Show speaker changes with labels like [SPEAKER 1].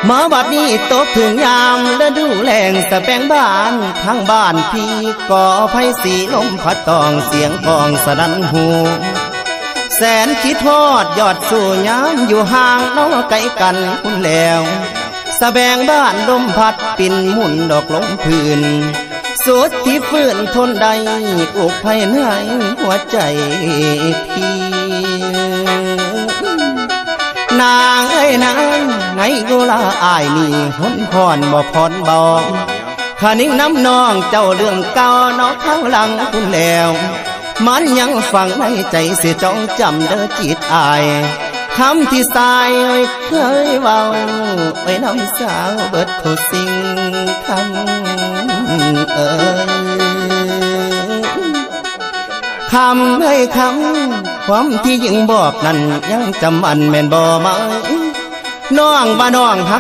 [SPEAKER 1] มาบัดนี้ตกถึงยามฤดูแล้งสะแปงบ้านทางบ้านพี่ก่อไฟสีลมพัดตองเสียงกองสนั่นหูแสนคิดทอดยอดสู่ยามอยู่ห่างน้องไกลกันคุณแล้วสะแบงบ้านลมพัดปิ่นหมุนดอกลมพื้นสุดที่ฟื้นทนใดอกภายในหัวใจพี่นางเอ้ยนางไงกุลาอายนี่หนพรบ่พรบอกข้านิ่งน้ำน้องเจ้าเรื่องเก่านอกข้างหลังคุณแล้วมันยังฝังในใจเสียจ้องจำเด้อจิตอายคำที่สายเคยเว้าไว้น้ำสาวเบิดทุกสิ่งคำคำให้คำความที่ยิ่งบอกนั้นยังจำอันแม่นบ่มาน้องว่าน้องฮัก